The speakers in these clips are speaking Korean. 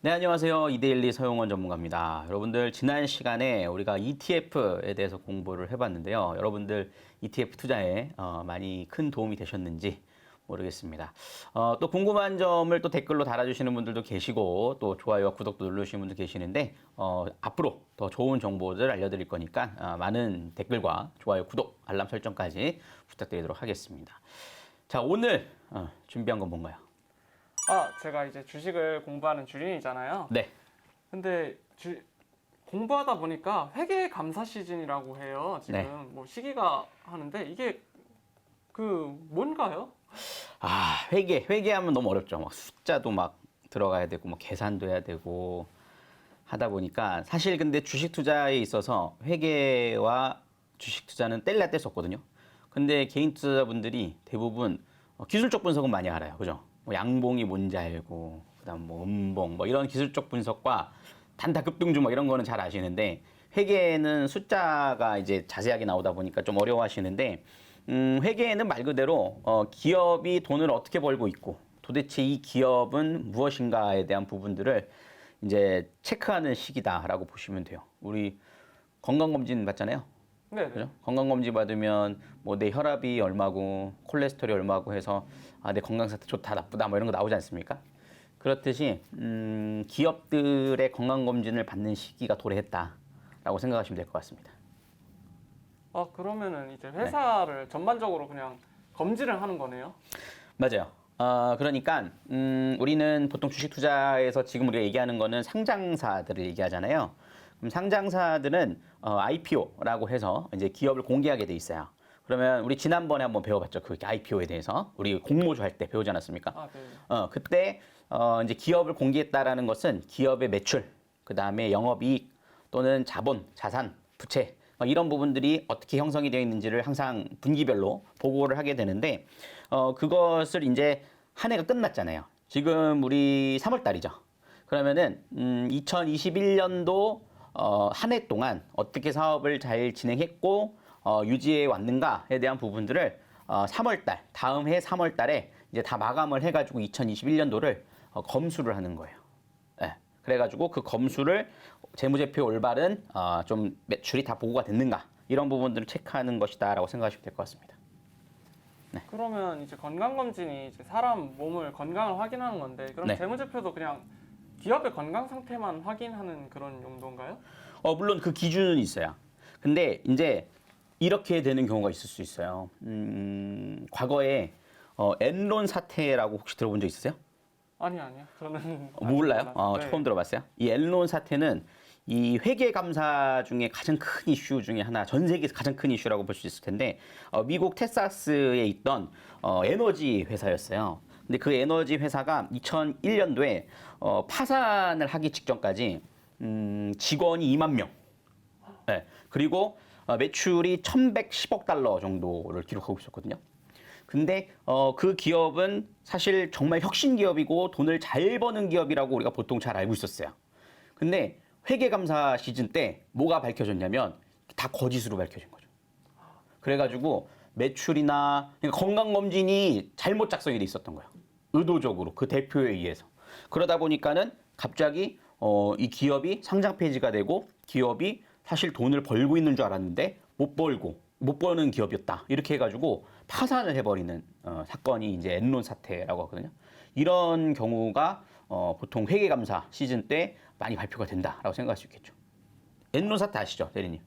네, 안녕하세요. 이데일리 서용원 전문가입니다. 여러분들 지난 시간에 우리가 ETF에 대해서 공부를 해봤는데요. 여러분들 ETF 투자에 많이 큰 도움이 되셨는지 모르겠습니다. 또 궁금한 점을 또 댓글로 달아주시는 분들도 계시고 또 좋아요와 구독도 눌러주시는 분들 계시는데 앞으로 더 좋은 정보들 알려드릴 거니까 많은 댓글과 좋아요, 구독, 알람 설정까지 부탁드리도록 하겠습니다. 자, 오늘 준비한 건 뭔가요? 제가 이제 주식을 공부하는 주린이잖아요. 네. 근데 공부하다 보니까 회계 감사 시즌이라고 해요. 지금 네. 뭐 시기가 하는데 이게 뭔가요? 회계하면 너무 어렵죠. 막 숫자도 막 들어가야 되고, 뭐 계산도 해야 되고 하다 보니까 사실 근데 주식 투자에 있어서 회계와 주식 투자는 뗄래야 뗄 수 없거든요. 근데 개인 투자자분들이 대부분 기술적 분석은 많이 알아요. 그죠? 뭐 양봉이 뭔지 알고, 그다음 뭐 음봉, 뭐 이런 기술적 분석과 단타 급등주 뭐 이런 거는 잘 아시는데 회계는 숫자가 이제 자세하게 나오다 보니까 좀 어려워하시는데 회계는 말 그대로 기업이 돈을 어떻게 벌고 있고 도대체 이 기업은 무엇인가에 대한 부분들을 이제 체크하는 시기다라고 보시면 돼요. 우리 건강검진 받잖아요. 네, 그죠? 건강검진 받으면 뭐 내 혈압이 얼마고 콜레스테롤이 얼마고 해서 내 건강 상태 좋다 나쁘다 뭐 이런 거 나오지 않습니까? 그렇듯이 기업들의 건강검진을 받는 시기가 도래했다라고 생각하시면 될 것 같습니다. 그러면은 이제 회사를 전반적으로 그냥 검진을 하는 거네요. 맞아요. 그러니까 우리는 보통 주식 투자에서 지금 우리가 얘기하는 거는 상장사들을 얘기하잖아요. 그럼 상장사들은 IPO라고 해서 이제 기업을 공개하게 돼 있어요. 그러면 우리 지난번에 한번 배워봤죠. 그 IPO에 대해서 우리 공모주 할 때 배우지 않았습니까? 네. 그때 이제 기업을 공개했다라는 것은 기업의 매출, 그 다음에 영업이익 또는 자본, 자산, 부채 이런 부분들이 어떻게 형성이 되어 있는지를 항상 분기별로 보고를 하게 되는데 그것을 이제 한 해가 끝났잖아요. 지금 우리 3월 달이죠. 그러면은 2021년도 한 해 동안 어떻게 사업을 잘 진행했고 유지해 왔는가에 대한 부분들을 3월 달, 다음 해 3월 달에 이제 다 마감을 해가지고 2021년도를 검수를 하는 거예요. 네. 그래가지고 그 검수를 재무제표 올바른 좀 매출이 다 보고가 됐는가 이런 부분들을 체크하는 것이다라고 생각하시면 될 것 같습니다. 네. 그러면 이제 건강검진이 이제 사람 몸을 건강을 확인하는 건데 그럼 네. 재무제표도 그냥 기업의 건강 상태만 확인하는 그런 용도인가요? 물론 그 기준은 있어요. 근데 이제 이렇게 되는 경우가 있을 수 있어요. 과거에 엔론 사태라고 혹시 들어본 적 있으세요? 아니요. 저는 몰라요? 네. 처음 들어봤어요? 이 엔론 사태는 이 회계 감사 중에 가장 큰 이슈 중에 하나, 전 세계에서 가장 큰 이슈라고 볼 수 있을 텐데 미국 텍사스에 있던 에너지 회사였어요. 근데 그 에너지 회사가 2001년도에 파산을 하기 직전까지 직원이 2만 명. 네. 그리고 매출이 1,110억 달러 정도를 기록하고 있었거든요. 근데 그 기업은 사실 정말 혁신 기업이고 돈을 잘 버는 기업이라고 우리가 보통 잘 알고 있었어요. 근데 회계감사 시즌 때 뭐가 밝혀졌냐면 다 거짓으로 밝혀진 거죠. 그래가지고 매출이나 그러니까 건강검진이 잘못 작성이 돼 있었던 거예요. 의도적으로 그 대표에 의해서. 그러다 보니까는 갑자기 이 기업이 상장 폐지가 되고 기업이 사실 돈을 벌고 있는 줄 알았는데 못 버는 기업이었다. 이렇게 해가지고 파산을 해버리는 사건이 이제 엔론 사태라고 하거든요. 이런 경우가 보통 회계감사 시즌 때 많이 발표가 된다라고 생각할 수 있겠죠. 엔론 사태 아시죠, 대리님?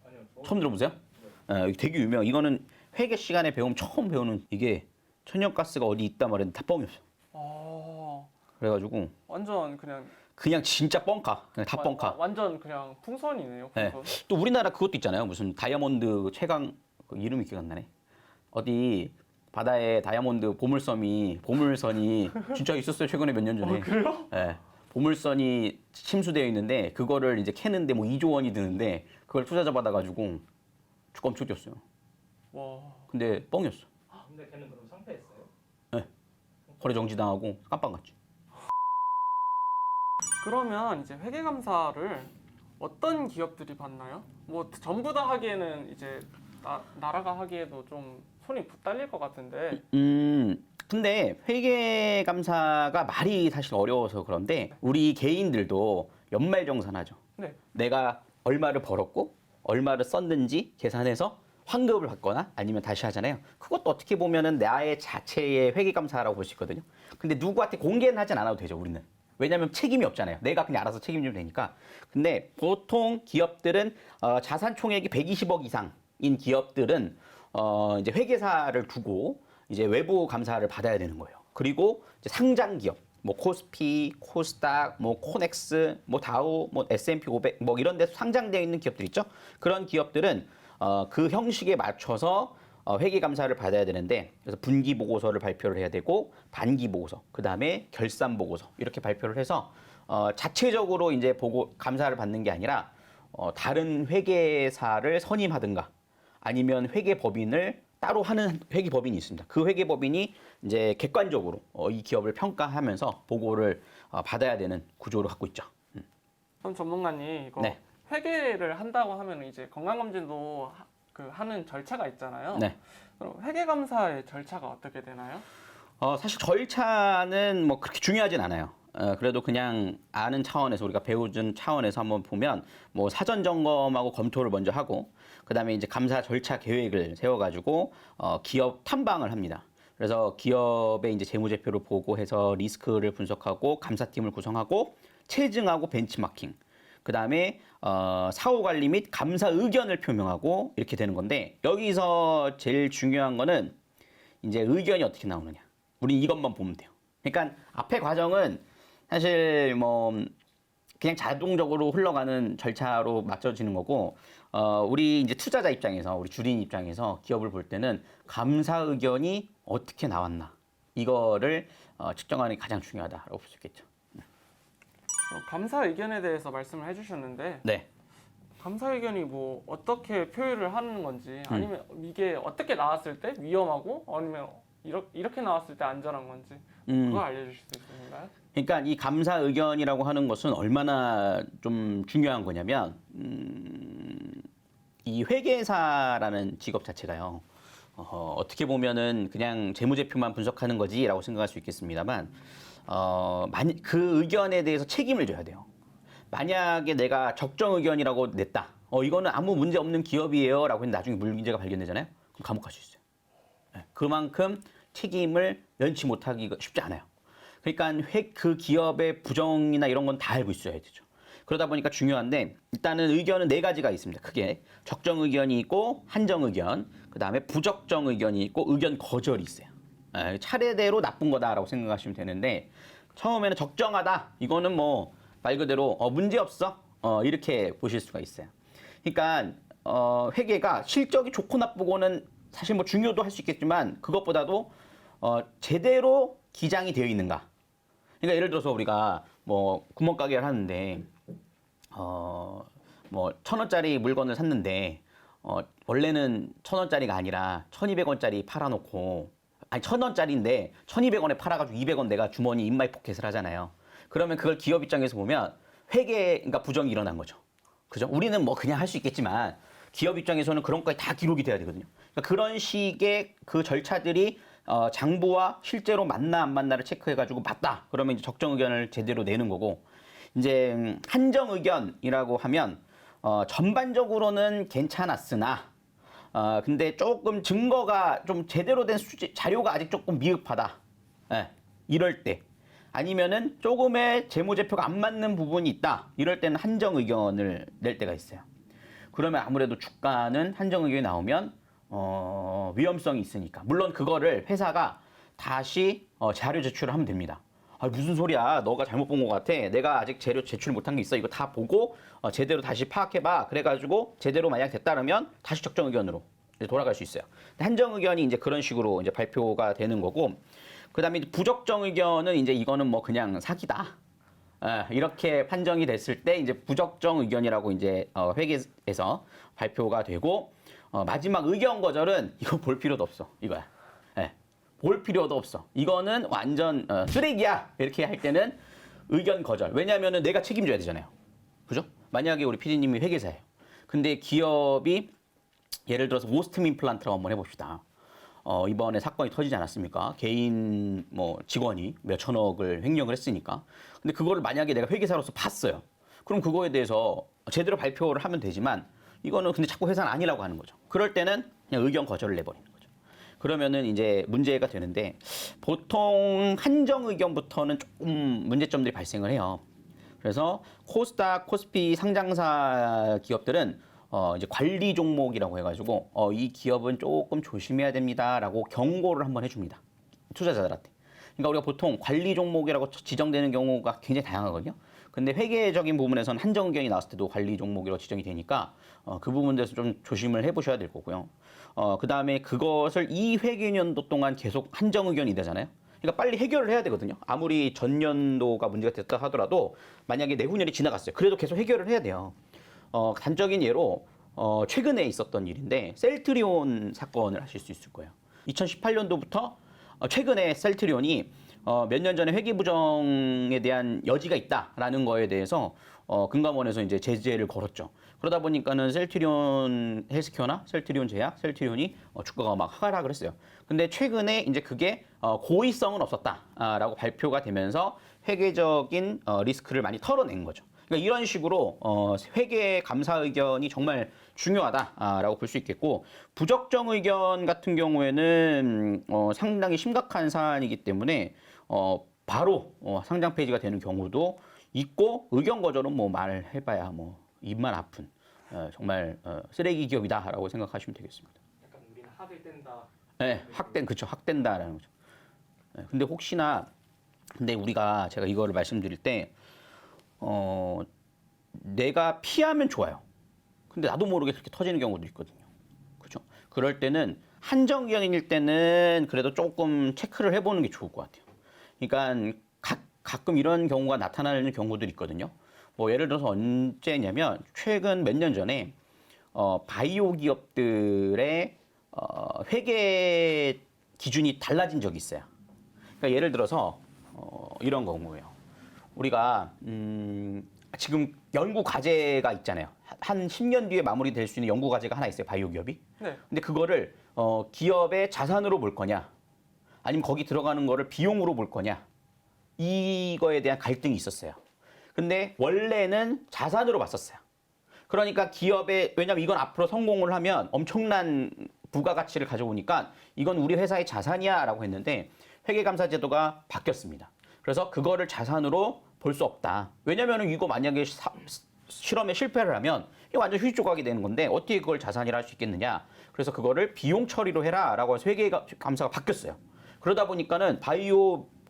아니요. 처음 들어보세요? 되게 유명. 이거는 회계 시간에 배우면 처음 배우는 이게 천연가스가 어디 있단 말인데 다 뻥이었어. 그래가지고 완전 그냥 진짜 뻥카. 그냥 다 뻥카. 완전 그냥 풍선이네요. 네. 풍선. 또 우리나라 그것도 있잖아요. 무슨 다이아몬드 최강 그 이름이 기억 안 나네. 어디 바다에 다이아몬드 보물선이 진짜 있었어요. 최근에 몇 년 전에. 그래요? 네. 보물선이 침수되어 있는데 그거를 이제 캐는데 뭐 2조 원이 드는데 그걸 투자자 받아가지고 주가 엄청 뛰었어요. 와. 근데 뻥이었어. 근데 걔는 그럼 상패했어요? 네. 거래 정지당하고 깜빵 갔지. 그러면 이제 회계감사를 어떤 기업들이 받나요? 뭐 전부 다 하기에는 이제 나라가 하기에도 좀 손이 부딸릴 것 같은데. 근데 회계감사가 말이 사실 어려워서 그런데 우리 개인들도 연말정산하죠. 네. 내가 얼마를 벌었고 얼마를 썼는지 계산해서 환급을 받거나 아니면 다시 하잖아요. 그것도 어떻게 보면은 나의 자체의 회계감사라고 볼 수 있거든요. 근데 누구한테 공개는 하진 않아도 되죠, 우리는. 왜냐하면 책임이 없잖아요. 내가 그냥 알아서 책임지면 되니까. 근데 보통 기업들은 자산 총액이 120억 이상인 기업들은 이제 회계사를 두고 이제 외부 감사를 받아야 되는 거예요. 그리고 이제 상장 기업, 뭐 코스피, 코스닥, 뭐 코넥스, 뭐 다우, 뭐 S&P 500, 뭐 이런 데서 상장되어 있는 기업들 있죠. 그런 기업들은 그 형식에 맞춰서 회계 감사를 받아야 되는데, 그래서 분기 보고서를 발표를 해야 되고 반기 보고서, 그 다음에 결산 보고서 이렇게 발표를 해서 자체적으로 이제 보고 감사를 받는 게 아니라 다른 회계사를 선임하든가 아니면 회계법인을 따로 하는 회계법인이 있습니다. 그 회계법인이 이제 객관적으로 이 기업을 평가하면서 보고를 받아야 되는 구조를 갖고 있죠. 그럼 전문가님 이거 네. 회계를 한다고 하면 이제 건강검진도 하는 절차가 있잖아요. 네. 그럼 회계감사의 절차가 어떻게 되나요? 사실 절차는 뭐 그렇게 중요하진 않아요. 그래도 그냥 아는 차원에서 우리가 배워준 차원에서 한번 보면 뭐 사전 점검하고 검토를 먼저 하고 그다음에 이제 감사 절차 계획을 세워가지고 기업 탐방을 합니다. 그래서 기업의 이제 재무제표를 보고해서 리스크를 분석하고 감사팀을 구성하고 체증하고 벤치마킹. 그다음에 사후 관리 및 감사 의견을 표명하고 이렇게 되는 건데 여기서 제일 중요한 거는 이제 의견이 어떻게 나오느냐. 우린 이것만 보면 돼요. 그러니까 앞에 과정은 사실 뭐 그냥 자동적으로 흘러가는 절차로 맞춰지는 거고 우리 이제 투자자 입장에서 우리 주린 입장에서 기업을 볼 때는 감사 의견이 어떻게 나왔나 이거를 측정하는 게 가장 중요하다라고 볼 수 있겠죠. 감사 의견에 대해서 말씀을 해주셨는데 네. 감사 의견이 뭐 어떻게 표현을 하는 건지 아니면 이게 어떻게 나왔을 때 위험하고 아니면 이렇게 나왔을 때 안전한 건지 그거 알려주실 수 있으신가요? 그러니까 이 감사 의견이라고 하는 것은 얼마나 좀 중요한 거냐면 이 회계사라는 직업 자체가요. 어떻게 보면은 그냥 재무제표만 분석하는 거지라고 생각할 수 있겠습니다만 그 의견에 대해서 책임을 져야 돼요. 만약에 내가 적정 의견이라고 냈다. 이거는 아무 문제 없는 기업이에요라고 했는데 나중에 문제가 발견되잖아요. 그럼 감옥 갈 수 있어요. 네, 그만큼 책임을 면치 못하기가 쉽지 않아요. 그러니까 그 기업의 부정이나 이런 건 다 알고 있어야 되죠. 그러다 보니까 중요한데 일단은 의견은 네 가지가 있습니다. 크게 적정 의견이 있고 한정 의견, 그다음에 부적정 의견이 있고 의견 거절이 있어요. 차례대로 나쁜 거다라고 생각하시면 되는데 처음에는 적정하다. 이거는 뭐 말 그대로 문제 없어. 이렇게 보실 수가 있어요. 그러니까 회계가 실적이 좋고 나쁘고는 사실 뭐 중요도 할 수 있겠지만 그것보다도 제대로 기장이 되어 있는가. 그러니까 예를 들어서 우리가 뭐 구멍가게를 하는데 뭐 1,000원짜리 물건을 샀는데 원래는 1,000원짜리가 아니라 1,200원짜리 팔아놓고 아니 1,000원짜리인데 1,200원에 팔아가지고 200원 내가 주머니 인마이 포켓을 하잖아요. 그러면 그걸 기업 입장에서 보면 그러니까 부정이 일어난 거죠. 그죠? 우리는 뭐 그냥 할 수 있겠지만 기업 입장에서는 그런 것까지 다 기록이 돼야 되거든요. 그러니까 그런 식의 그 절차들이 장부와 실제로 맞나 안 맞나를 체크해가지고 맞다. 그러면 이제 적정 의견을 제대로 내는 거고 이제 한정 의견이라고 하면 전반적으로는 괜찮았으나 근데 조금 증거가 좀 제대로 된 자료가 아직 조금 미흡하다. 이럴 때 아니면은 조금의 재무제표가 안 맞는 부분이 있다. 이럴 때는 한정 의견을 낼 때가 있어요. 그러면 아무래도 주가는 한정 의견이 나오면 위험성이 있으니까. 물론 그거를 회사가 다시 자료 제출을 하면 됩니다. 무슨 소리야. 너가 잘못 본 것 같아. 내가 아직 재료 제출 못한 게 있어. 이거 다 보고 제대로 다시 파악해봐. 그래가지고 제대로 만약 됐다면 다시 적정 의견으로 돌아갈 수 있어요. 한정 의견이 이제 그런 식으로 이제 발표가 되는 거고, 그 다음에 부적정 의견은 이제 이거는 뭐 그냥 사기다. 이렇게 판정이 됐을 때 이제 부적정 의견이라고 이제 회계에서 발표가 되고, 마지막 의견 거절은 이거 볼 필요도 없어. 이거야. 볼 필요도 없어. 이거는 완전 쓰레기야. 이렇게 할 때는 의견 거절. 왜냐하면은 내가 책임져야 되잖아요. 그죠? 만약에 우리 PD님이 회계사예요. 근데 기업이 예를 들어서 오스템 임플란트라고 한번 해봅시다. 이번에 사건이 터지지 않았습니까? 개인 뭐 직원이 몇 천억을 횡령을 했으니까. 근데 그거를 만약에 내가 회계사로서 봤어요. 그럼 그거에 대해서 제대로 발표를 하면 되지만 이거는 근데 자꾸 회사는 아니라고 하는 거죠. 그럴 때는 그냥 의견 거절을 내버리는 거죠. 그러면은 이제 문제가 되는데 보통 한정 의견부터는 조금 문제점들이 발생을 해요. 그래서 코스닥, 코스피 상장사 기업들은 이제 관리 종목이라고 해가지고 이 기업은 조금 조심해야 됩니다라고 경고를 한번 해줍니다. 투자자들한테. 그러니까 우리가 보통 관리 종목이라고 지정되는 경우가 굉장히 다양하거든요. 근데 회계적인 부분에서는 한정 의견이 나왔을 때도 관리 종목으로 지정이 되니까 그 부분에서 좀 조심을 해보셔야 될 거고요. 그 다음에 그것을 이 회계연도 동안 계속 한정 의견이 되잖아요. 그러니까 빨리 해결을 해야 되거든요. 아무리 전년도가 문제가 됐다 하더라도 만약에 내후년이 지나갔어요. 그래도 계속 해결을 해야 돼요. 단적인 예로 최근에 있었던 일인데 셀트리온 사건을 하실 수 있을 거예요. 2018년도부터 최근에 셀트리온이 몇 년 전에 회계 부정에 대한 여지가 있다라는 거에 대해서 금감원에서 이제 제재를 걸었죠. 그러다 보니까는 셀트리온 헬스케어나 셀트리온 제약, 셀트리온이 주가가 막 하락을 했어요. 근데 최근에 이제 그게 고의성은 없었다라고 발표가 되면서 회계적인 리스크를 많이 털어낸 거죠. 그러니까 이런 식으로 회계 감사 의견이 정말 중요하다라고 볼 수 있겠고 부적정 의견 같은 경우에는 상당히 심각한 사안이기 때문에 바로 상장 폐지가 되는 경우도 있고 의견 거절은 뭐 말해봐야 뭐 입만 아픈 정말 쓰레기 기업이다라고 생각하시면 되겠습니다. 약간 우리는 학을뗀다. 네, 그쵸, 학된다라는 거죠. 네, 근데 혹시나 근데 우리가 제가 이거를 말씀드릴 때 내가 피하면 좋아요. 근데 나도 모르게 그렇게 터지는 경우도 있거든요. 그렇죠? 그럴 때는 한정 의견일 때는 그래도 조금 체크를 해보는 게 좋을 것 같아요. 그러니까 가끔 이런 경우가 나타나는 경우들이 있거든요. 뭐 예를 들어서 언제냐면 최근 몇 년 전에 바이오 기업들의 회계 기준이 달라진 적이 있어요. 그러니까 예를 들어서 이런 경우예요. 우리가 지금 연구 과제가 있잖아요. 한 10년 뒤에 마무리될 수 있는 연구 과제가 하나 있어요. 바이오 기업이. 네. 근데 그거를 기업의 자산으로 볼 거냐, 아니면 거기 들어가는 거를 비용으로 볼 거냐, 이거에 대한 갈등이 있었어요. 근데 원래는 자산으로 봤었어요. 그러니까 기업의, 왜냐면 이건 앞으로 성공을 하면 엄청난 부가가치를 가져오니까 이건 우리 회사의 자산이야라고 했는데 회계감사 제도가 바뀌었습니다. 그래서 그거를 자산으로 볼 수 없다. 왜냐면은 이거 만약에 실험에 실패를 하면 이게 완전 휴지 조각이 되는 건데 어떻게 그걸 자산이라 할 수 있겠느냐. 그래서 그거를 비용 처리로 해라라고 해서 회계감사가 바뀌었어요. 그러다 보니까는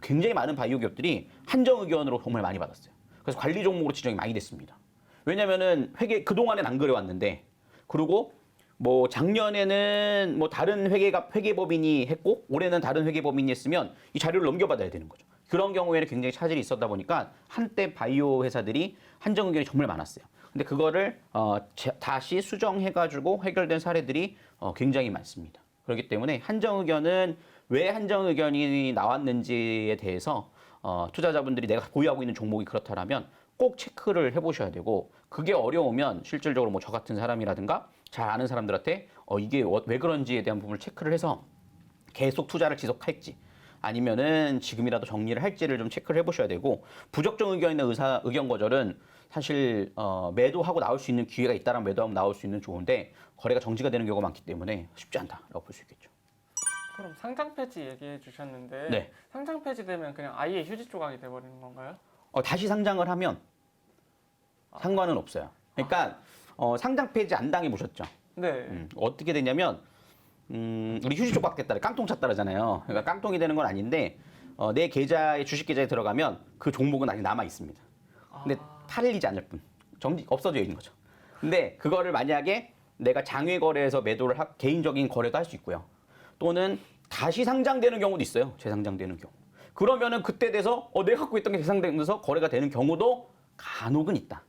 굉장히 많은 바이오 기업들이 한정 의견으로 정말 많이 받았어요. 그래서 관리 종목으로 지정이 많이 됐습니다. 왜냐면은 그동안엔 안 그래왔는데, 그리고 뭐 작년에는 뭐 다른 회계법인이 했고 올해는 다른 회계법인이 했으면 이 자료를 넘겨받아야 되는 거죠. 그런 경우에는 굉장히 차질이 있었다 보니까 한때 바이오 회사들이 한정 의견이 정말 많았어요. 근데 그거를 다시 수정해가지고 해결된 사례들이 굉장히 많습니다. 그렇기 때문에 한정 의견은 왜 한정 의견이 나왔는지에 대해서 투자자분들이 내가 보유하고 있는 종목이 그렇다면 꼭 체크를 해보셔야 되고, 그게 어려우면 실질적으로 뭐 저 같은 사람이라든가 잘 아는 사람들한테 이게 왜 그런지에 대한 부분을 체크를 해서 계속 투자를 지속할지 아니면은 지금이라도 정리를 할지를 좀 체크를 해보셔야 되고, 부적정 의견이나 의견 거절은 사실 매도하고 나올 수 있는 기회가 있다면 매도하면 나올 수 있는 좋은데 거래가 정지가 되는 경우가 많기 때문에 쉽지 않다라고 볼 수 있겠죠. 그럼 상장 폐지 얘기해 주셨는데 네. 상장 폐지되면 그냥 아예 휴지 조각이 돼버리는 건가요? 다시 상장을 하면 상관은 없어요. 그러니까 상장 폐지 안 당해 보셨죠? 네. 어떻게 되냐면 우리 휴지 조각 됐다, 깡통 찼다 그러잖아요. 그러니까 깡통이 되는 건 아닌데 내 계좌에 주식 계좌에 들어가면 그 종목은 아직 남아 있습니다. 근데 팔리지 않을 뿐 없어져 있는 거죠. 근데 그거를 만약에 내가 장외 거래에서 매도를 개인적인 거래도 할 수 있고요. 또는 다시 상장되는 경우도 있어요. 재상장되는 경우. 그러면은 그때 돼서 내가 갖고 있던 게 재상되면서 거래가 되는 경우도 간혹은 있다.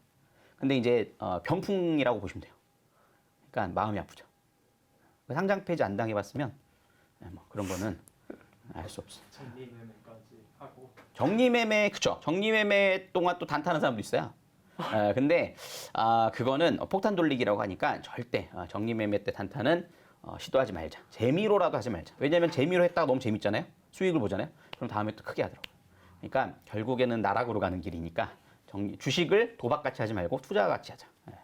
근데 이제 병풍이라고 보시면 돼요. 그러니까 마음이 아프죠. 상장 폐지 안 당해봤으면 뭐 그런 거는 알 수 없어. 정리매매까지 하고. 정리매매, 그쵸. 정리매매 동안 또 단타하는 사람도 있어요. 근데 그거는 폭탄 돌리기라고 하니까 절대 정리매매 때 단타는 시도하지 말자. 재미로라도 하지 말자. 왜냐하면 재미로 했다가 너무 재밌잖아요. 수익을 보잖아요. 그럼 다음에 또 크게 하더라고요. 그러니까 결국에는 나락으로 가는 길이니까 주식을 도박같이 하지 말고 투자같이 하자. 예.